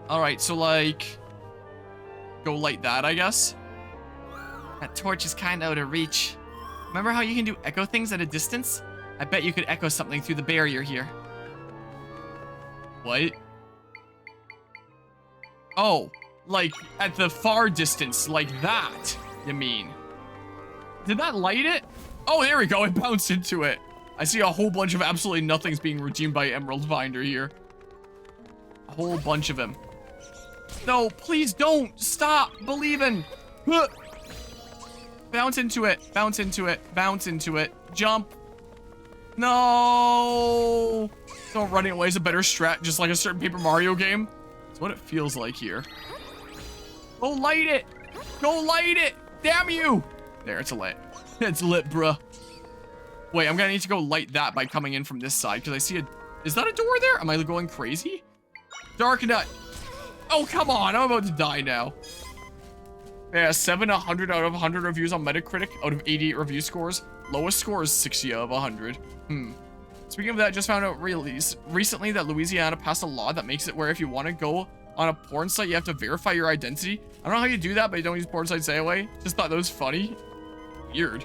All right, so like, go light that, I guess. That torch is kind of out of reach. Remember how you can do echo things at a distance? I bet you could echo something through the barrier here. What? Oh, like at the far distance, like that, you mean? Did that light it? Oh, there we go, it bounced into it. I see a whole bunch of absolutely nothings being redeemed by Emerald Finder here. A whole bunch of them. No, please don't, stop believing. Bounce into it, bounce into it, bounce into it, jump. No! So running away is a better strat, just like a certain Paper Mario game. That's what it feels like here. Go light it! Go light it! Damn you! There, it's lit. It's lit, bruh. Wait, I'm gonna need to go light that by coming in from this side, because I see a... Is that a door there? Am I going crazy? Dark Nut. Oh, come on, I'm about to die now. Yeah, 100 out of 100 reviews on Metacritic out of 88 review scores. Lowest score is 60 out of 100. Speaking of that, just found out recently that Louisiana passed a law that makes it where if you want to go on a porn site, you have to verify your identity. I don't know how you do that, but you don't use porn sites anyway. Just thought that was funny. Weird.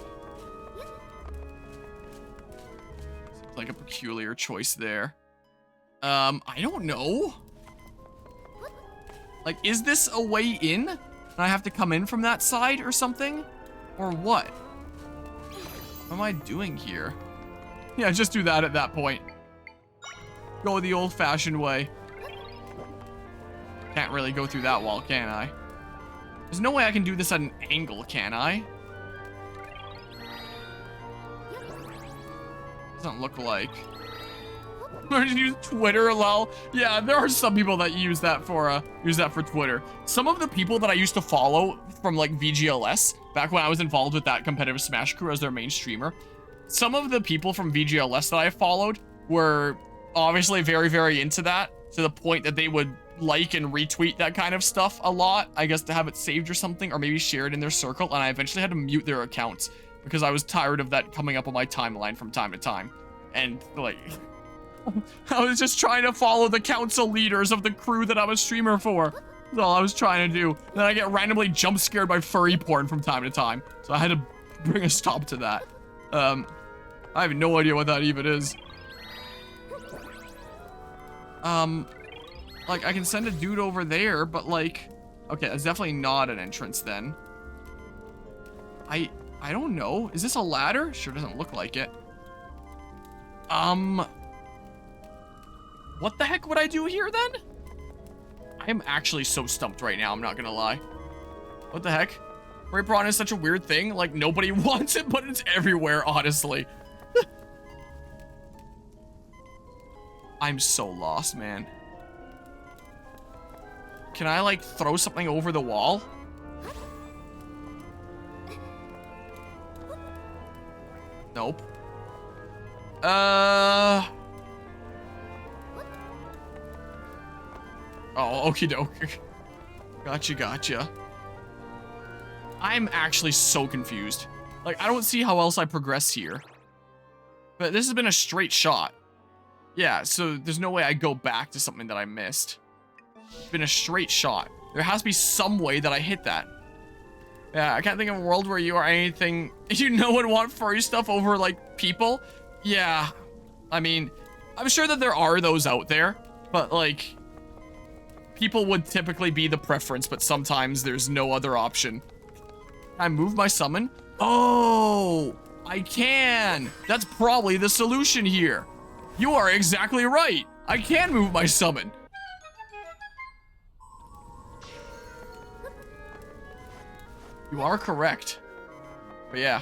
Seems like a peculiar choice there. I don't know. Like, is this a way in? And I have to come in from that side or something? Or what? What am I doing here? Yeah, just do that at that point. Go the old-fashioned way. Can't really go through that wall, can I? There's no way I can do this at an angle, can I? Doesn't look like. Or just use Twitter, lol. Yeah, there are some people that use that for Twitter. Some of the people that I used to follow from like VGLS, back when I was involved with that competitive Smash crew as their main streamer, some of the people from VGLS that I followed were obviously very, very into that, to the point that they would like and retweet that kind of stuff a lot, I guess to have it saved or something, or maybe share it in their circle, and I eventually had to mute their accounts because I was tired of that coming up on my timeline from time to time. And like, I was just trying to follow the council leaders of the crew that I was streamer for. That's all I was trying to do. Then I get randomly jump scared by furry porn from time to time, so I had to bring a stop to that. I have no idea what that even is. Like, I can send a dude over there, but like... Okay, that's definitely not an entrance then. I don't know. Is this a ladder? Sure doesn't look like it. What the heck would I do here then? I am actually so stumped right now, I'm not gonna lie. What the heck? Ray Prawn is such a weird thing. Like, nobody wants it, but it's everywhere, honestly. I'm so lost, man. Can I, like, throw something over the wall? Nope. Oh, okie doke. Gotcha. I'm actually so confused. Like, I don't see how else I progress here. But this has been a straight shot. Yeah, so there's no way I go back to something that I missed. It's been a straight shot. There has to be some way that I hit that. Yeah, I can't think of a world where you are anything... You know would want furry stuff over, like, people? Yeah. I mean, I'm sure that there are those out there. But, like... People would typically be the preference, but sometimes there's no other option. Can I move my summon? Oh! I can! That's probably the solution here. You are exactly right. I can move my summon. You are correct. But yeah.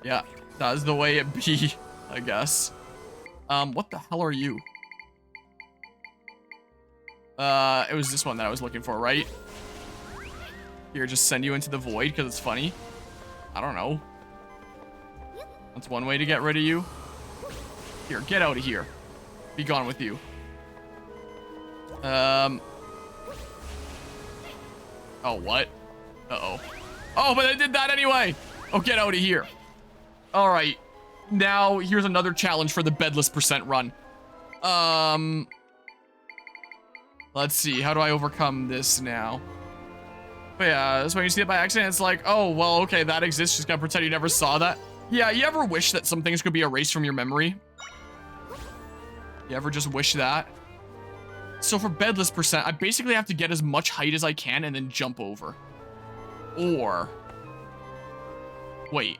Yeah, that's the way it be, I guess. What the hell are you? It was this one that I was looking for, right? Here, just send you into the void because it's funny. I don't know. That's one way to get rid of you. Here, get out of here. Be gone with you. Oh, what? Uh-oh. Oh, but I did that anyway! Oh, get out of here. Alright. Now, here's another challenge for the Bedless % run. Let's see. How do I overcome this now? But yeah, that's when you see it by accident. It's like, oh, well, okay, that exists. Just gotta pretend you never saw that. Yeah, you ever wish that some things could be erased from your memory? You ever just wish that? So for Bedless percent, I basically have to get as much height as I can and then jump over. Or... wait.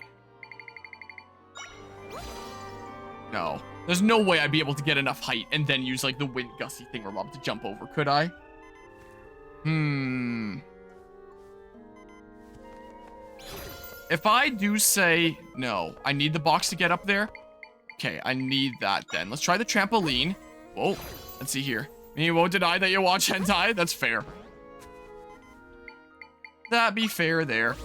No. There's no way I'd be able to get enough height and then use, like, the wind gusty thingamabob to jump over, could I? If I do say no, I need the box to get up there. Okay, I need that then. Let's try the trampoline. Whoa, let's see here. You won't deny that you watch hentai? That's fair. That'd be fair there.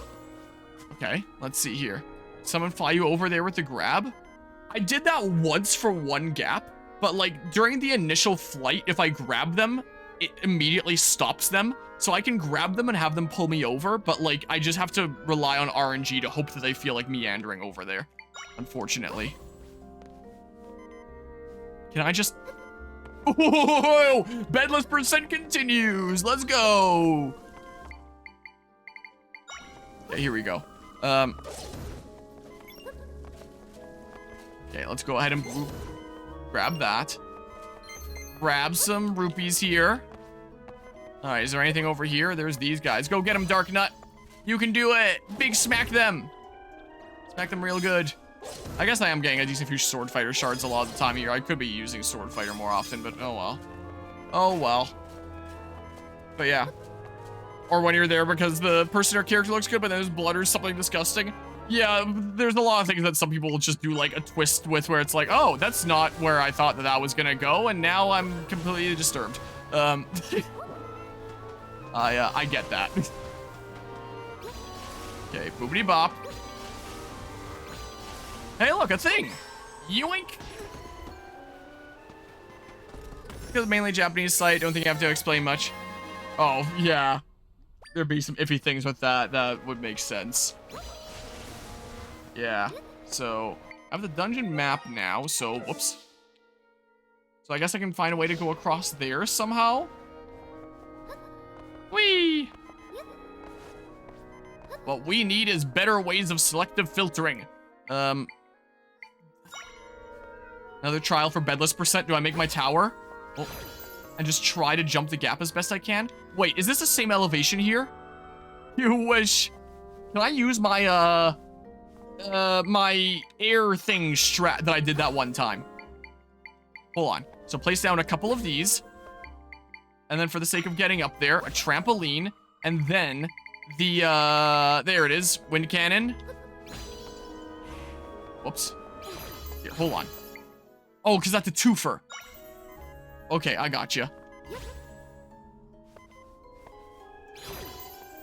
Okay, let's see here. Someone fly you over there with the grab? I did that once for one gap, but like during the initial flight, if I grab them, it immediately stops them. So I can grab them and have them pull me over, but like I just have to rely on RNG to hope that they feel like meandering over there, unfortunately. Can I just... oh, Bedless percent continues. Let's go. Okay, here we go. Okay, let's go ahead and grab that. Grab some rupees here. All right, is there anything over here? There's these guys. Go get them, Dark Nut. You can do it. Big smack them. Smack them real good. I guess I am getting a decent few Sword Fighter shards a lot of the time here. I could be using Sword Fighter more often, but oh well. Oh well. But yeah. Or when you're there because the person or character looks good, but then there's blood or something disgusting. Yeah, there's a lot of things that some people will just do like a twist with where it's like, oh, that's not where I thought that was gonna go, and now I'm completely disturbed. I get that. Okay, boopity bop. Hey, look, a thing. Yoink. Because mainly Japanese site, don't think I have to explain much. Oh, yeah. There'd be some iffy things with that. That would make sense. Yeah. So, I have the dungeon map now, so, whoops. So I guess I can find a way to go across there somehow. Whee! What we need is better ways of selective filtering. Another trial for Bedless percent. Do I make my tower? Oh, and just try to jump the gap as best I can? Wait, is this the same elevation here? You wish. Can I use my, my air thing strat that I did that one time? Hold on. So place down a couple of these. And then for the sake of getting up there, a trampoline. And then the, there it is. Wind cannon. Whoops. Here, hold on. Oh, because that's a twofer. Okay, I gotcha.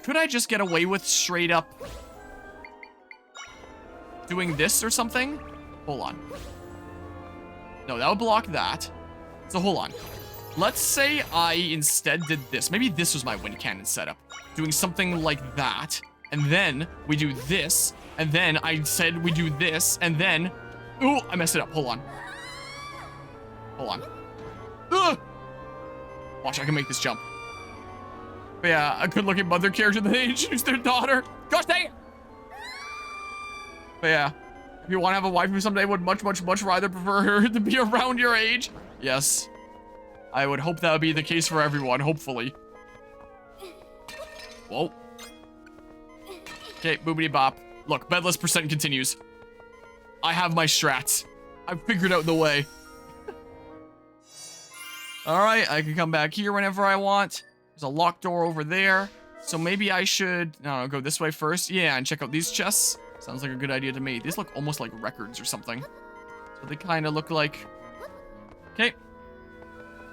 Could I just get away with straight up doing this or something? Hold on. No, that would block that. So hold on. Let's say I instead did this. Maybe this was my wind cannon setup. Doing something like that. And then we do this. And then I said we do this. And then... ooh, I messed it up. Hold on. Hold on. Ugh! Watch, I can make this jump. But yeah, a good-looking mother character that they introduced their daughter. Gosh dang it! But yeah, if you want to have a wife who someday would much rather prefer her to be around your age. Yes. I would hope that would be the case for everyone, hopefully. Whoa. Okay, boobity bop. Look, Bedless percent continues. I have my strats. I've figured out the way. Alright, I can come back here whenever I want. There's a locked door over there. So maybe I should, I don't know, go this way first. Yeah, and check out these chests. Sounds like a good idea to me. These look almost like records or something. That's what they kind of look like. Okay.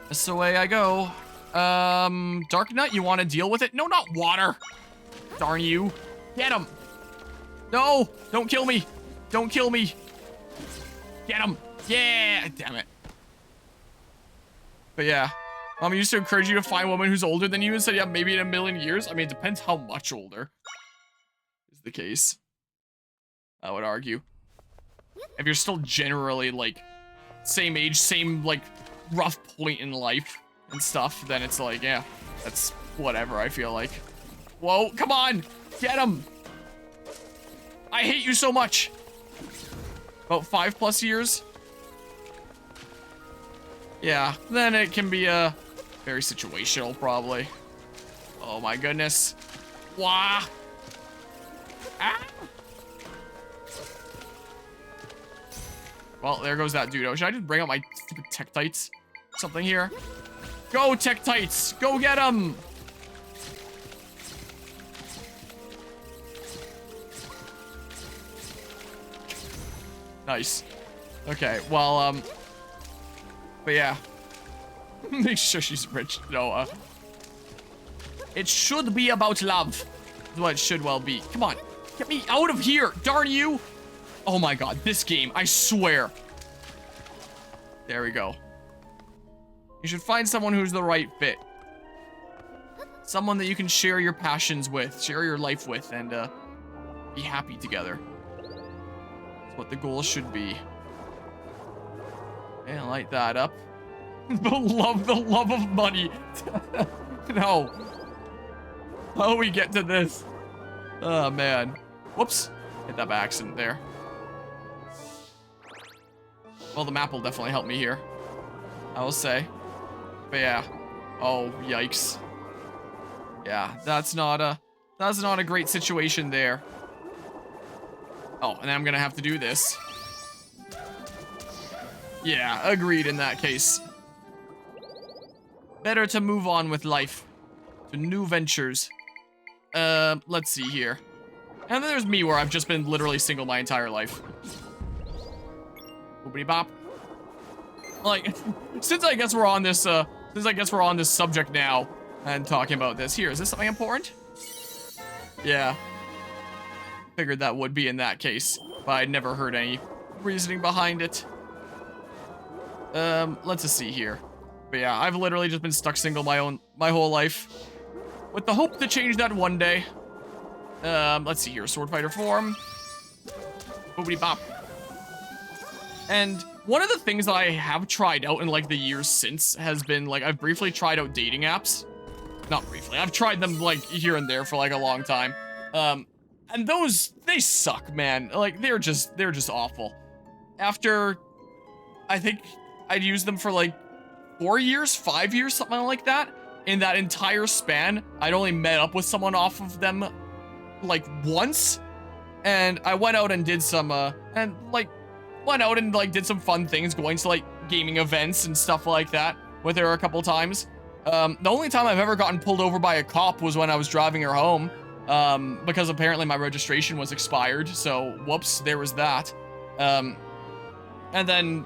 That's the way I go. Dark Nut, you want to deal with it? No, not water. Darn you. Get him. No, don't kill me. Don't kill me. Get him. Yeah, damn it. But yeah, Mom used to encourage you to find a woman who's older than you and said, yeah, maybe in a million years. I mean, it depends how much older is the case. I would argue. If you're still generally, like, same age, same, like, rough point in life, and stuff, then it's like, yeah, that's whatever, I feel like. Whoa, come on! Get him! I hate you so much! About 5+ years? Yeah, then it can be, very situational, probably. Oh my goodness. Wah! Ah! Well, there goes that dude. Should I just bring out my stupid Tektites? Something here? Go, Tektites! Go get him! Nice. Okay, well, but yeah. Make sure she's rich, Noah. It should be about love. Is what it should well be. Come on, get me out of here, darn you! Oh my god, this game, I swear. There we go. You should find someone who's the right fit. Someone that you can share your passions with, share your life with, and be happy together. That's what the goal should be. And light that up. the love of money. No. How do we get to this? Oh man. Whoops. Hit that by accident there. Well, the map will definitely help me here, I will say. But yeah. Oh, yikes. Yeah, that's not a great situation there. Oh, and then I'm gonna have to do this. Yeah, agreed in that case. Better to move on with life. To new ventures. Let's see here. And then there's me, where I've just been literally single my entire life. Boopity bop. Like, since I guess we're on this subject now and talking about this. Here, is this something important? Yeah. Figured that would be in that case, but I'd never heard any reasoning behind it. Let's just see here. But yeah, I've literally just been stuck single my whole life, with the hope to change that one day. Let's see here. Sword fighter form. Boopity bop. And one of the things that I have tried out in like the years since has been like, I've briefly tried out dating apps. Not briefly. I've tried them like here and there for like a long time. And those, they suck, man. Like they're just awful. After, I think I'd used them for like 4 years, 5 years, something like that. In that entire span, I'd only met up with someone off of them like once. And I went out and did some, did some fun things, going to like gaming events and stuff like that with her a couple times. The only time I've ever gotten pulled over by a cop was when I was driving her home, because apparently my registration was expired. So whoops, there was that. And then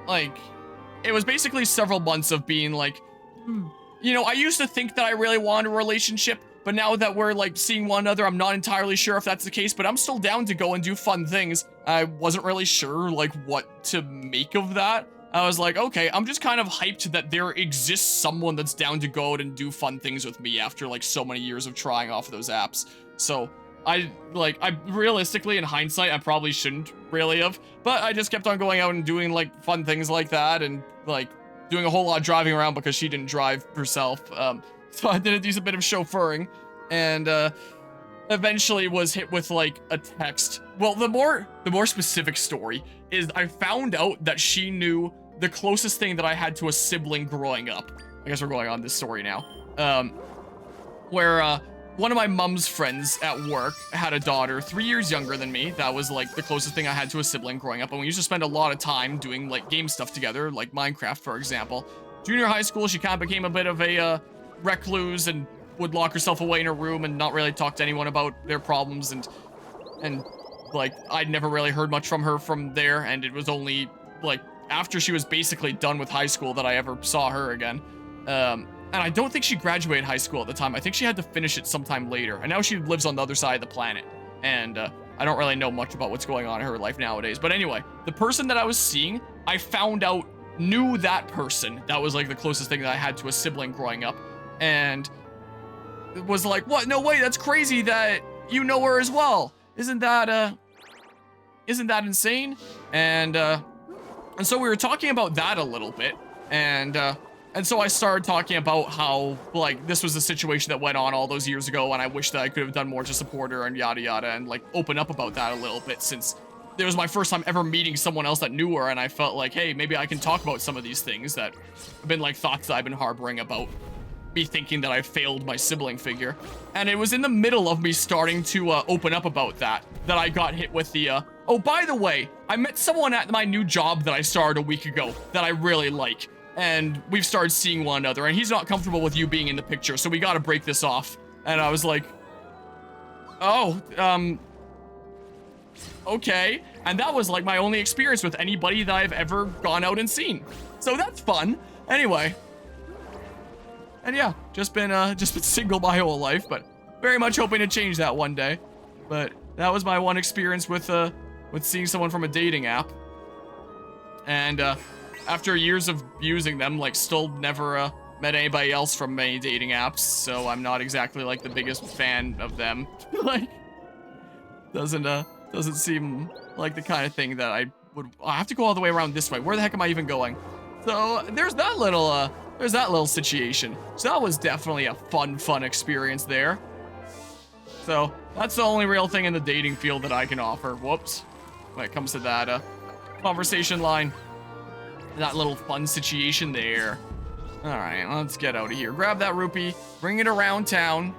like, it was basically several months of being like, you know, I used to think that I really wanted a relationship, but now that we're like seeing one another, I'm not entirely sure if that's the case, but I'm still down to go and do fun things. I wasn't really sure like what to make of that. I was like, okay, I'm just kind of hyped that there exists someone that's down to go out and do fun things with me after like so many years of trying off of those apps. So I realistically, in hindsight, I probably shouldn't really have, but I just kept on going out and doing like fun things like that, and like doing a whole lot of driving around because she didn't drive herself. So I did a decent bit of chauffeuring, and eventually was hit with like a text. Well, the more specific story is I found out that she knew the closest thing that I had to a sibling growing up. I guess we're going on this story now. Where one of my mom's friends at work had a daughter 3 years younger than me. That was like the closest thing I had to a sibling growing up. And we used to spend a lot of time doing like game stuff together, like Minecraft, for example. Junior high school, she kind of became a bit of a recluse and would lock herself away in her room and not really talk to anyone about their problems. And like, I'd never really heard much from her from there. And it was only like after she was basically done with high school that I ever saw her again. And I don't think she graduated high school at the time. I think she had to finish it sometime later. And now she lives on the other side of the planet. And I don't really know much about what's going on in her life nowadays. But anyway, the person that I was seeing, I found out knew that person. That was like the closest thing that I had to a sibling growing up. And it was like, what? No way, that's crazy that you know her as well. Isn't that insane? And so we were talking about that a little bit. And And so I started talking about how, like, this was a situation that went on all those years ago, and I wish that I could have done more to support her and yada yada, and, like, open up about that a little bit, since it was my first time ever meeting someone else that knew her, and I felt like, hey, maybe I can talk about some of these things that have been, like, thoughts that I've been harboring about me thinking that I failed my sibling figure. And it was in the middle of me starting to open up about that I got hit with the, oh, by the way, I met someone at my new job that I started a week ago that I really like. And we've started seeing one another, and he's not comfortable with you being in the picture, so we gotta break this off. And I was like, oh, okay. And that was like my only experience with anybody that I've ever gone out and seen. So that's fun. Anyway. And yeah, just been single my whole life, but very much hoping to change that one day. But that was my one experience with seeing someone from a dating app. And, after years of using them, like, still never met anybody else from many dating apps, so I'm not exactly, like, the biggest fan of them. Like, doesn't seem like the kind of thing that I have to go all the way around this way. Where the heck am I even going? So there's that little situation. So that was definitely a fun experience there. So that's the only real thing in the dating field that I can offer. Whoops. When it comes to that conversation line. That little fun situation there. Alright, let's get out of here. Grab that rupee, bring it around town.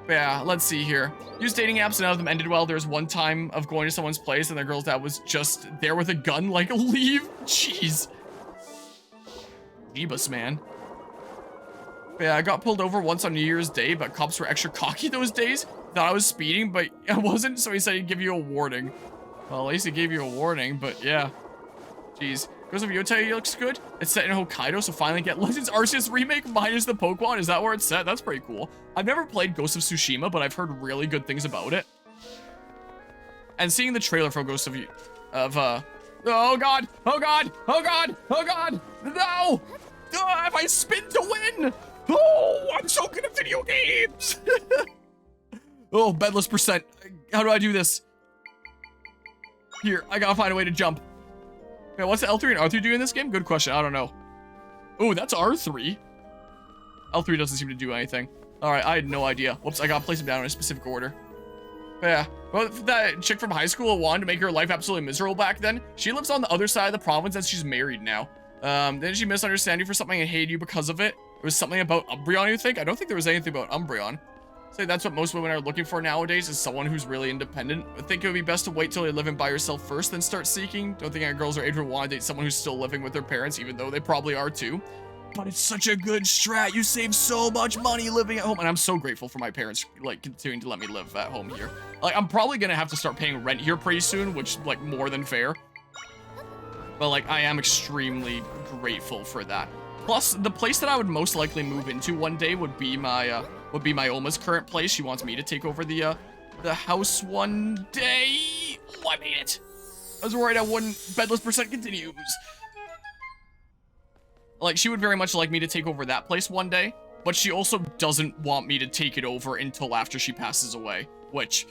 Yeah, let's see here. Use dating apps, none of them ended well. There's one time of going to someone's place and the girl's dad was just there with a gun, like, leave. Jeez. Jeebus, man. Yeah, I got pulled over once on New Year's Day, but cops were extra cocky those days. Thought I was speeding, but I wasn't, so he said he'd give you a warning. Well, at least he gave you a warning, but yeah. Jeez. Ghost of Yotei looks good. It's set in Hokkaido, so finally get Legends Arceus Remake minus the Pokemon. Is that where it's set? That's pretty cool. I've never played Ghost of Tsushima, but I've heard really good things about it. And seeing the trailer for Ghost of oh god! Oh god! Oh god! Oh god! No! If I spin to win! Oh, I'm so good at video games! Oh, Bedless percent. How do I do this? Here, I gotta find a way to jump. Okay, what's L3 and R3 do in this game? Good question. I don't know. Oh, that's R3. L3 doesn't seem to do anything. All right, I had no idea. Whoops, I gotta place them down in a specific order. But yeah, well, that chick from high school wanted to make her life absolutely miserable back then. She lives on the other side of the province and she's married now. Didn't she misunderstand you for something and hate you because of it? It was something about Umbreon, you think? I don't think there was anything about Umbreon. Say that's what most women are looking for nowadays, is someone who's really independent. I think it would be best to wait till you're living by yourself first, then start seeking. Don't think any girls are age would want to date someone who's still living with their parents, even though they probably are too. But it's such a good strat. You save so much money living at home. And I'm so grateful for my parents, like, continuing to let me live at home here. Like, I'm probably gonna have to start paying rent here pretty soon, which, like, more than fair. But, like, I am extremely grateful for that. Plus, the place that I would most likely move into one day would be my Oma's current place. She wants me to take over the house one day. Oh, I made it. I was worried I wouldn't. Bedless percent continues. Like, she would very much like me to take over that place one day, but she also doesn't want me to take it over until after she passes away, which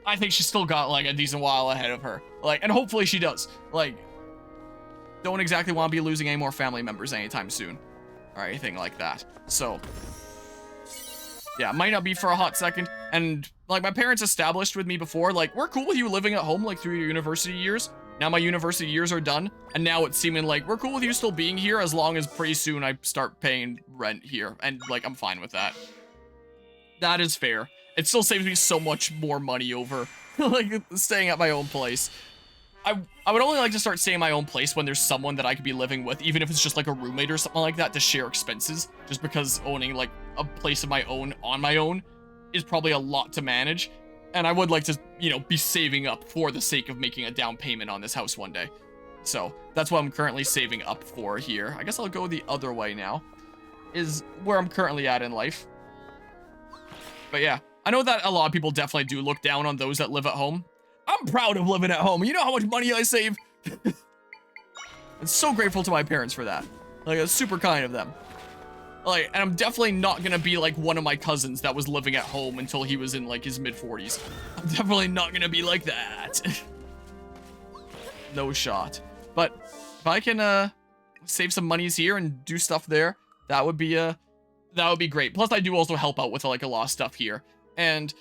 I think she's still got, like, a decent while ahead of her. Like, and hopefully she does. Like, don't exactly want to be losing any more family members anytime soon, or anything like that. So, yeah, might not be for a hot second. And, like, my parents established with me before, like, we're cool with you living at home, like, through your university years. Now my university years are done, and now it's seeming like we're cool with you still being here as long as pretty soon I start paying rent here. And, like, I'm fine with that. That is fair. It still saves me so much more money over, like, staying at my own place. I would only like to start staying in my own place when there's someone that I could be living with, even if it's just like a roommate or something like that, to share expenses. Just because owning, like, a place of my own on my own is probably a lot to manage. And I would like to, you know, be saving up for the sake of making a down payment on this house one day. So that's what I'm currently saving up for here. I guess I'll go the other way now, is where I'm currently at in life. But yeah, I know that a lot of people definitely do look down on those that live at home. I'm proud of living at home. You know how much money I save? I'm so grateful to my parents for that. Like, it's super kind of them. Like, and I'm definitely not gonna be like one of my cousins that was living at home until he was in, like, his mid-40s. I'm definitely not gonna be like that. No shot. But if I can, save some monies here and do stuff there, that would be great. Plus, I do also help out with like a lot of stuff here. And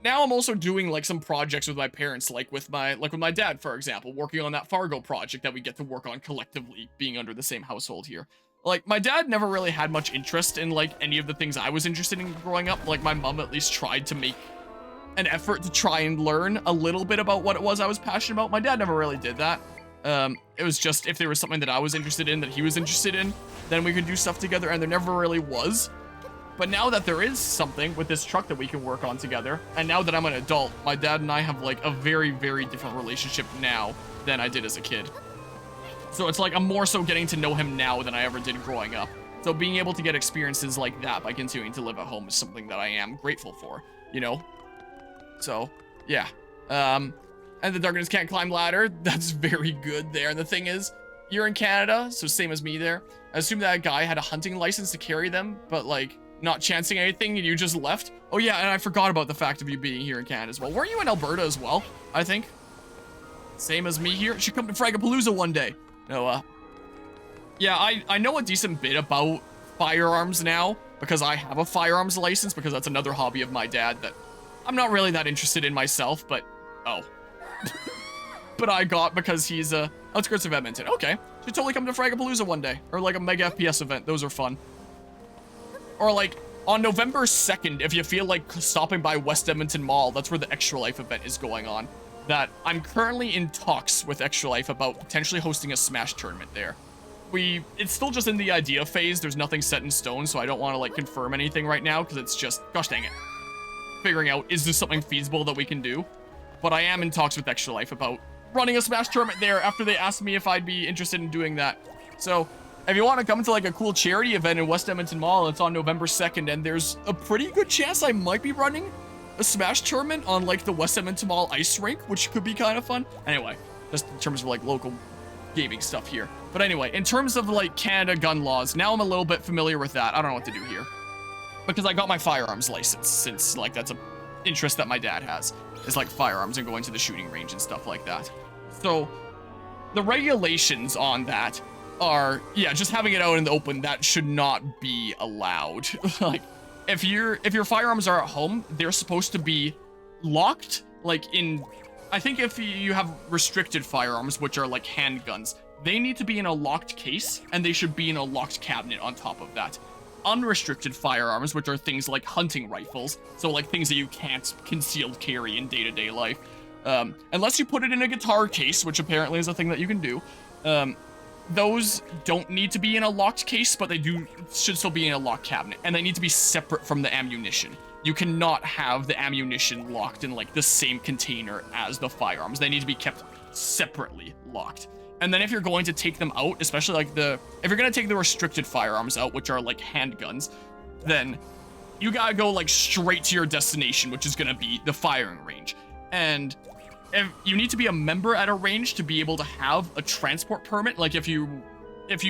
now I'm also doing like some projects with my parents, like with my dad, for example, working on that Fargo project that we get to work on collectively, being under the same household here. Like, my dad never really had much interest in like any of the things I was interested in growing up. Like, my mom at least tried to make an effort to try and learn a little bit about what it was I was passionate about. My dad never really did that. It was just if there was something that I was interested in that he was interested in, then we could do stuff together, and there never really was. But now that there is something with this truck that we can work on together, and now that I'm an adult, my dad and I have like a very, very different relationship now than I did as a kid. So it's like I'm more so getting to know him now than I ever did growing up. So being able to get experiences like that by continuing to live at home is something that I am grateful for, you know? So, yeah. And the Darkness Can't Climb Ladder, that's very good there. And the thing is, you're in Canada, so same as me there. I assume that guy had a hunting license to carry them, but like, not chancing anything and you just left. Oh yeah, and I forgot about the fact of you being here in Canada as well. Weren't you in Alberta as well, I think? Same as me here. Should come to Fragapalooza one day. No, yeah, I know a decent bit about firearms now because I have a firearms license, because that's another hobby of my dad that I'm not really that interested in myself, but, oh. But I got because he's, outskirts of Edmonton. Okay, should totally come to Fragapalooza one day. Or like a Mega FPS event, those are fun. Or like, on November 2nd, if you feel like stopping by West Edmonton Mall, that's where the Extra Life event is going on. That I'm currently in talks with Extra Life about potentially hosting a Smash tournament there. It's still just in the idea phase, there's nothing set in stone, so I don't want to like confirm anything right now, because it's just, gosh dang it, figuring out, is this something feasible that we can do? But I am in talks with Extra Life about running a Smash tournament there after they asked me if I'd be interested in doing that. So, if you want to come to like a cool charity event in West Edmonton Mall, it's on November 2nd, and there's a pretty good chance I might be running a Smash tournament on like the West Edmonton Mall ice rink, which could be kind of fun. Anyway, just in terms of like local gaming stuff here. But anyway, in terms of like Canada gun laws, now I'm a little bit familiar with that. I don't know what to do here, because I got my firearms license, since like that's a interest that my dad has, is like firearms and going to the shooting range and stuff like that. So the regulations on that are, yeah, just having it out in the open, that should not be allowed. Like, if your firearms are at home, they're supposed to be locked, like in, I think if you have restricted firearms, which are like handguns, they need to be in a locked case, and they should be in a locked cabinet on top of that. Unrestricted firearms, which are things like hunting rifles, so like things that you can't concealed carry in day-to-day life, unless you put it in a guitar case, which apparently is a thing that you can do, those don't need to be in a locked case, but they should still be in a locked cabinet, and they need to be separate from the ammunition. You cannot have the ammunition locked in like the same container as the firearms. They need to be kept separately locked. And then if you're going to take them out, especially like if you're going to take the restricted firearms out, which are like handguns, then you gotta go like straight to your destination, which is going to be the firing range. And if you need to be a member at a range to be able to have a transport permit. Like if you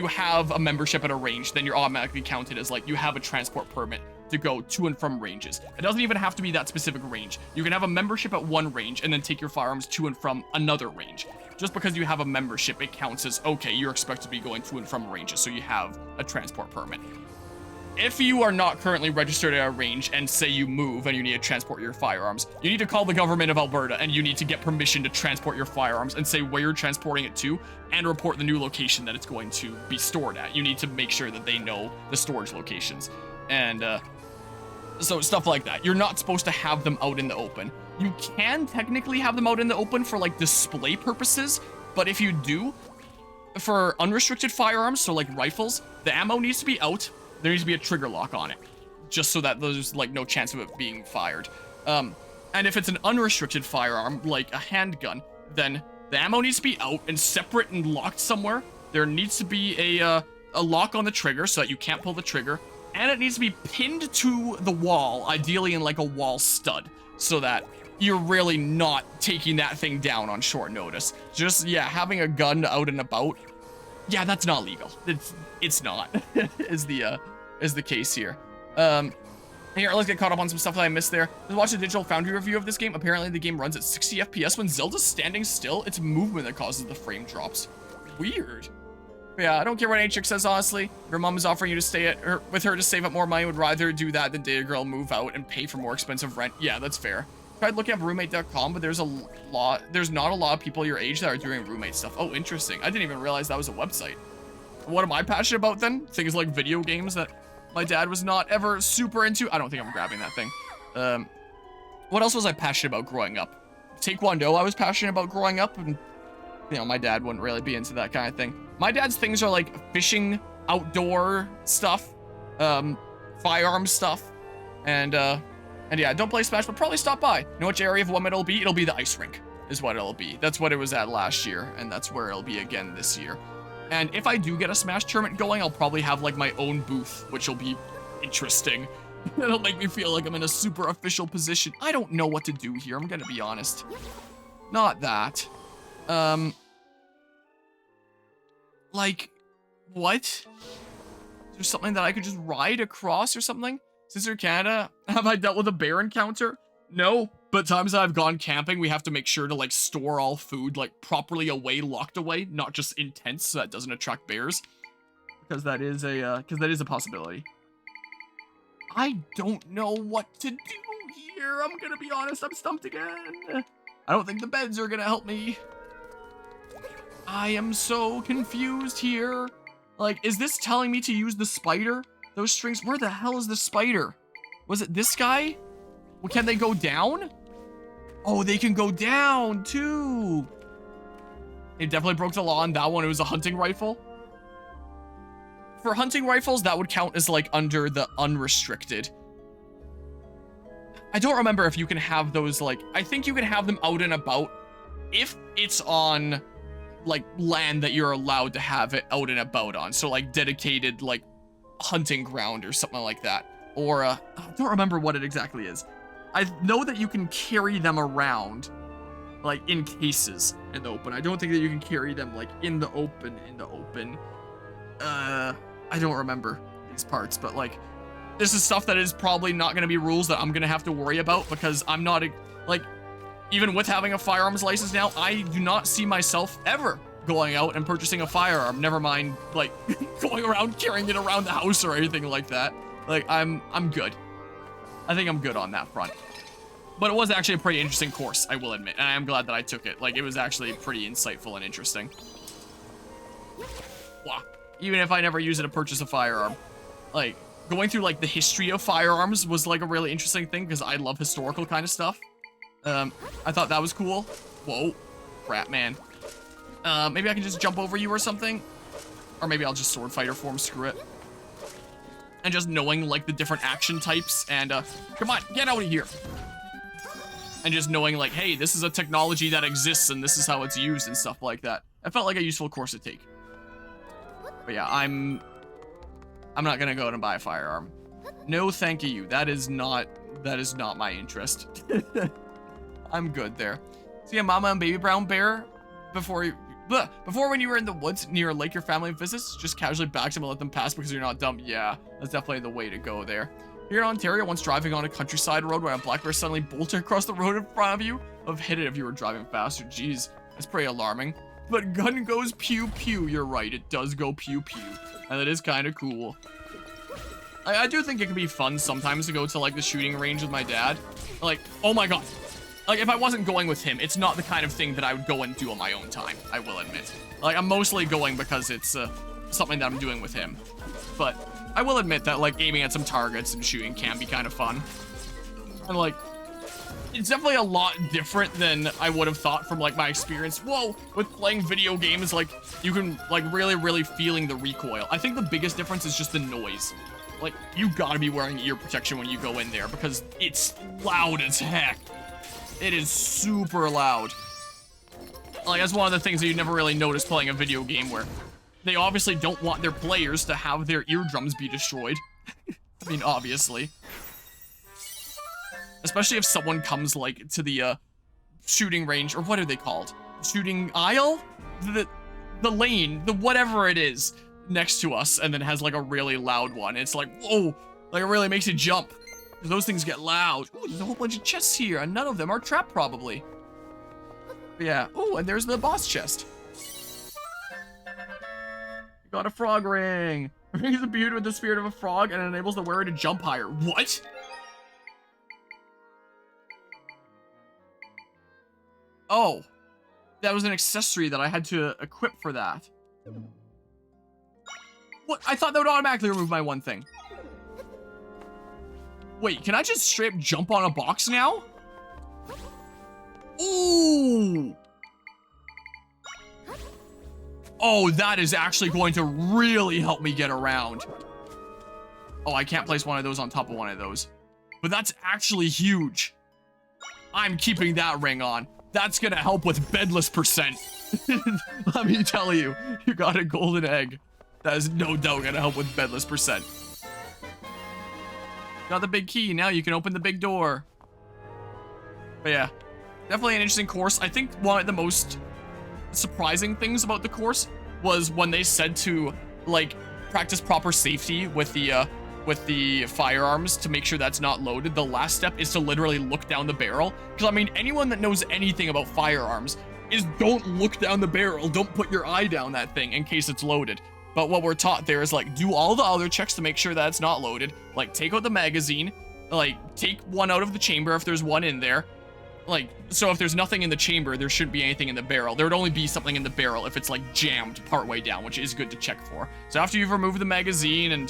have a membership at a range, then you're automatically counted as like you have a transport permit to go to and from ranges. It doesn't even have to be that specific range. You can have a membership at one range and then take your firearms to and from another range. Just because you have a membership, it counts as, okay, you're expected to be going to and from ranges, so you have a transport permit. If you are not currently registered at a range and say you move and you need to transport your firearms, you need to call the government of Alberta and you need to get permission to transport your firearms and say where you're transporting it to and report the new location that it's going to be stored at. You need to make sure that they know the storage locations. And so stuff like that. You're not supposed to have them out in the open. You can technically have them out in the open for like display purposes, but if you do, for unrestricted firearms, so like rifles, the ammo needs to be out. There needs to be a trigger lock on it, just so that there's like no chance of it being fired. And if it's an unrestricted firearm, like a handgun, then the ammo needs to be out and separate and locked somewhere. There needs to be a lock on the trigger so that you can't pull the trigger, and it needs to be pinned to the wall, ideally in like a wall stud, so that you're really not taking that thing down on short notice. Just, yeah, having a gun out and about, yeah, that's not legal. It's not, is the case here. Here, let's get caught up on some stuff that I missed there. Let's watch a Digital Foundry review of this game. Apparently the game runs at 60 FPS. When Zelda's standing still, it's movement that causes the frame drops. Weird. But yeah, I don't care what any chick says, honestly. If your mom is offering you to stay with her to save up more money, would rather do that than date a girl, move out, and pay for more expensive rent. Yeah, that's fair. Tried looking up roommate.com, but there's not a lot of people your age that are doing roommate stuff. Oh, interesting. I didn't even realize that was a website. What am I passionate about then? Things like video games that my dad was not ever super into. I don't think I'm grabbing that thing. What else was I passionate about growing up? Taekwondo I was passionate about growing up, and you know, my dad wouldn't really be into that kind of thing. My dad's things are like fishing, outdoor stuff, firearms stuff, and yeah, don't play Smash, but probably stop by. You know which area of Women it'll be? It'll be the ice rink, is what it'll be. That's what it was at last year, and that's where it'll be again this year. And if I do get a Smash tournament going, I'll probably have like my own booth, which will be interesting. It'll make me feel like I'm in a super official position. I don't know what to do here, I'm gonna be honest. Not that. Like, what? Is there something that I could just ride across or something? Sister Canada, have I dealt with a bear encounter? No, but times I've gone camping, we have to make sure to like store all food like properly away, locked away, not just in tents so that doesn't attract bears. Because that is a possibility. I don't know what to do here. I'm gonna be honest, I'm stumped again. I don't think the beds are gonna help me. I am so confused here. Like, is this telling me to use the spider? Those strings, where the hell is the spider? Was it this guy? Well, can they go down? Oh, they can go down too. It definitely broke the law on that one. It was a hunting rifle. For hunting rifles, that would count as like under the unrestricted. I don't remember if you can have those like, I think you can have them out and about if it's on like land that you're allowed to have it out and about on. So like dedicated like hunting ground or something like that. Or I don't remember what it exactly is. I know that you can carry them around like in cases in the open. I don't think that you can carry them like in the open. I don't remember these parts, but like this is stuff that is probably not going to be rules that I'm going to have to worry about because I'm not like, even with having a firearms license now, I do not see myself ever going out and purchasing a firearm. Never mind like going around carrying it around the house or anything like that. Like I'm good. I think I'm good on that front. But it was actually a pretty interesting course, I will admit. And I am glad that I took it. Like it was actually pretty insightful and interesting. Wow. Even if I never use it to purchase a firearm. Like going through like the history of firearms was like a really interesting thing because I love historical kind of stuff. I thought that was cool. Whoa, crap, man. Maybe I can just jump over you or something. Or maybe I'll just sword fighter form, screw it. And just knowing like the different action types and come on, get out of here. And just knowing like, hey, this is a technology that exists and this is how it's used and stuff like that. It felt like a useful course to take. But yeah, I'm not gonna go out and buy a firearm. No, thank you. That is not my interest. I'm good there. See a mama and baby brown bear before when you were in the woods near a lake your family visits, just casually back them and let them pass because you're not dumb. Yeah, that's definitely the way to go there. Here in Ontario, once driving on a countryside road where a black bear suddenly bolted across the road in front of you, I've hit it if you were driving faster. Jeez, that's pretty alarming. But gun goes pew pew. You're right, it does go pew pew, and that is kind of cool. I do think it can be fun sometimes to go to like the shooting range with my dad. Like, oh my god. Like, if I wasn't going with him, it's not the kind of thing that I would go and do on my own time, I will admit. Like, I'm mostly going because it's something that I'm doing with him. But I will admit that, like, aiming at some targets and shooting can be kind of fun. And, like, it's definitely a lot different than I would have thought from, like, my experience. Whoa! With playing video games, like, you can, like, really feeling the recoil. I think the biggest difference is just the noise. Like, you gotta be wearing ear protection when you go in there because it's loud as heck. It is super loud. Like, that's one of the things that you never really notice playing a video game where they obviously don't want their players to have their eardrums be destroyed. I mean, obviously. Especially if someone comes, like, to the, shooting range, or what are they called? Shooting aisle? The lane, the whatever it is, next to us, and then has, like, a really loud one. It's like, whoa! Like, it really makes you jump. Those things get loud. Ooh, there's a whole bunch of chests here, and none of them are trapped, probably. But yeah. Oh, and there's the boss chest. Got a frog ring. Rings imbued with the spirit of a frog and enables the wearer to jump higher. What? Oh, that was an accessory that I had to equip for that. What? I thought that would automatically remove my one thing. Wait, can I just straight up jump on a box now? Ooh. Oh, that is actually going to really help me get around. Oh, I can't place one of those on top of one of those. But that's actually huge. I'm keeping that ring on. That's gonna help with bedless percent. Let me tell you, you got a golden egg. That is no doubt gonna help with bedless percent. Got the big key, now you can open the big door. But yeah, definitely an interesting course. I think one of the most surprising things about the course was when they said to like practice proper safety with the firearms to make sure that's not loaded. The last step is to literally look down the barrel, because I mean anyone that knows anything about firearms is don't look down the barrel, don't put your eye down that thing in case it's loaded. But what we're taught there is like do all the other checks to make sure that it's not loaded, like take out the magazine, like take one out of the chamber if there's one in there. Like, so if there's nothing in the chamber, there shouldn't be anything in the barrel. There would only be something in the barrel if it's like jammed partway down, which is good to check for. So after you've removed the magazine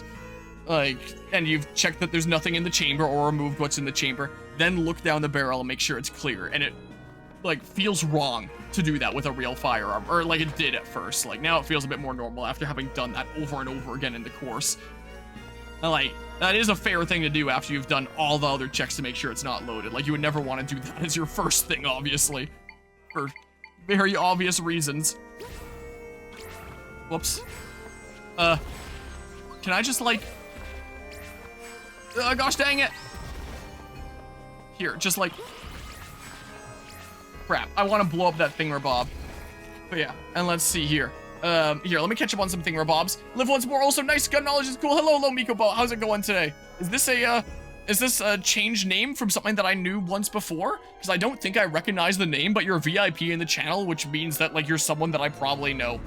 and you've checked that there's nothing in the chamber or removed what's in the chamber, then look down the barrel and make sure it's clear. And it like feels wrong to do that with a real firearm, or like it did at first. Like now it feels a bit more normal after having done that over and over again in the course. And like, that is a fair thing to do after you've done all the other checks to make sure it's not loaded. Like, you would never want to do that as your first thing, obviously. For very obvious reasons. Whoops. Can I just, like... gosh dang it! Here, just, like... Crap, I want to blow up that thingamabob. But yeah, and let's see here. Here, let me catch up on some thingamabobs. Live once more, also nice, gun knowledge is cool. Hello, Miko Ball, how's it going today? Is this a changed name from something that I knew once before? Because I don't think I recognize the name, but you're a VIP in the channel, which means that, like, you're someone that I probably know.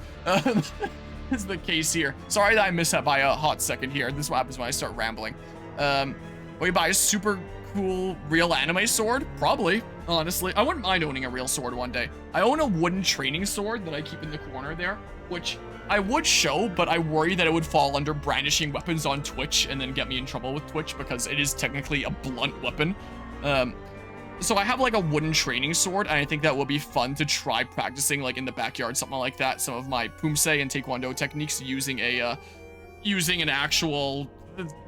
Is the case here. Sorry that I missed that by a hot second here. This is what happens when I start rambling. Will you buy a super cool real anime sword? Probably, honestly. I wouldn't mind owning a real sword one day. I own a wooden training sword that I keep in the corner there, which I would show, but I worry that it would fall under brandishing weapons on Twitch and then get me in trouble with Twitch because it is technically a blunt weapon. So I have like a wooden training sword, and I think that will be fun to try practicing like in the backyard, something like that. Some of my Pumse and Taekwondo techniques using an actual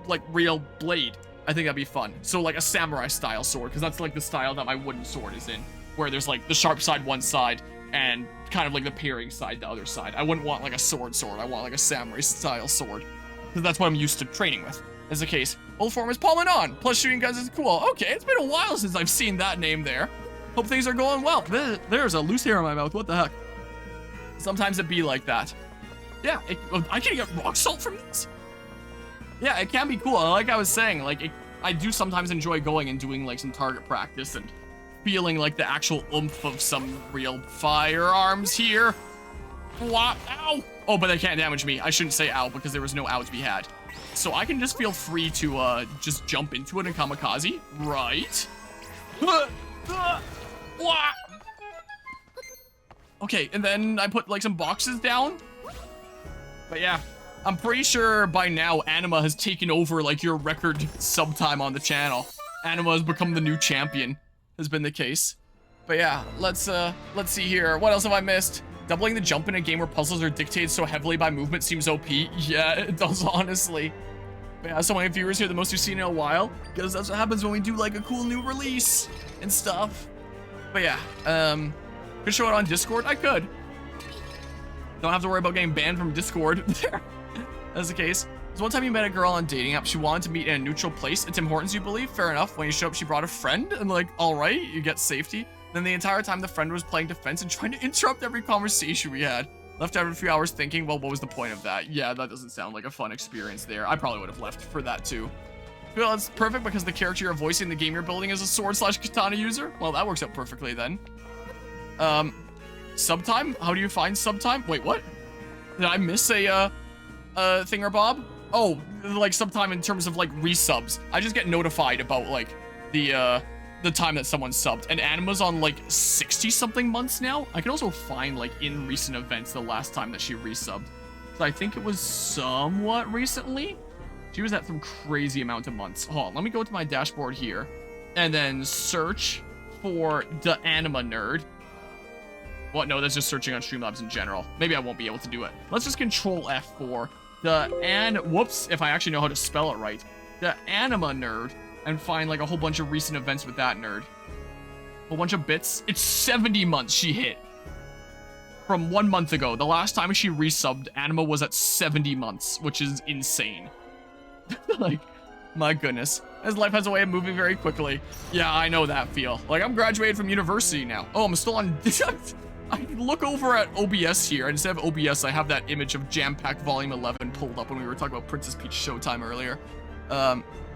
like real blade. I think that'd be fun. So like a samurai style sword, because that's like the style that my wooden sword is in, where there's like the sharp side one side and kind of like the parrying side the other side. I wouldn't want like a sword. I want like a samurai style sword, because that's what I'm used to training with. As the case, old form is palming on. Plus shooting guns is cool. Okay, it's been a while since I've seen that name there. Hope things are going well. There's a loose hair in my mouth. What the heck? Sometimes it be like that. Yeah, I can get rock salt from this. Yeah, it can be cool. Like I was saying, like I do sometimes enjoy going and doing like some target practice and feeling like the actual oomph of some real firearms here. Wow, ow! Oh, but they can't damage me. I shouldn't say ow because there was no ow to be had. So I can just feel free to just jump into it and kamikaze, right? Okay, and then I put like some boxes down. But yeah, I'm pretty sure by now Anima has taken over like your record sub time on the channel. Anima has become the new champion, has been the case. But yeah, let's see here. What else have I missed? Doubling the jump in a game where puzzles are dictated so heavily by movement seems OP. Yeah, it does, honestly. But yeah, so many viewers here, the most we've seen in a while, because that's what happens when we do like a cool new release and stuff. But yeah, could show it on Discord? I could. Don't have to worry about getting banned from Discord there. That's the case. There's one time you met a girl on a dating app. She wanted to meet in a neutral place at Tim Hortons, you believe? Fair enough. When you show up, she brought a friend, and like, all right, you get safety. Then the entire time the friend was playing defense and trying to interrupt every conversation we had. Left after a few hours thinking, well, what was the point of that? Yeah, that doesn't sound like a fun experience there. I probably would have left for that too. Well, it's perfect because the character you're voicing in the game you're building is a sword/katana user. Well, that works out perfectly then. Subtime? How do you find subtime? Wait, what? Did I miss a Thingerbob? Oh, like sometime in terms of like resubs. I just get notified about like the time that someone subbed. And Anima's on like 60 something months now. I can also find like in recent events the last time that she resubbed. So I think it was somewhat recently. She was at some crazy amount of months. Hold on, let me go to my dashboard here and then search for the Anima Nerd. What? No, that's just searching on Streamlabs in general. Maybe I won't be able to do it. Let's just Control F4 whoops, if I actually know how to spell it right. The Anima Nerd, and find like a whole bunch of recent events with that nerd. A whole bunch of bits. It's 70 months she hit. From 1 month ago. The last time she resubbed, Anima was at 70 months, which is insane. Like, my goodness. As life has a way of moving very quickly. Yeah, I know that feel. Like, I'm graduated from university now. Oh, I'm still on... I look over at OBS here, and instead of OBS, I have that image of Jam Pack Volume 11 pulled up when we were talking about Princess Peach Showtime earlier.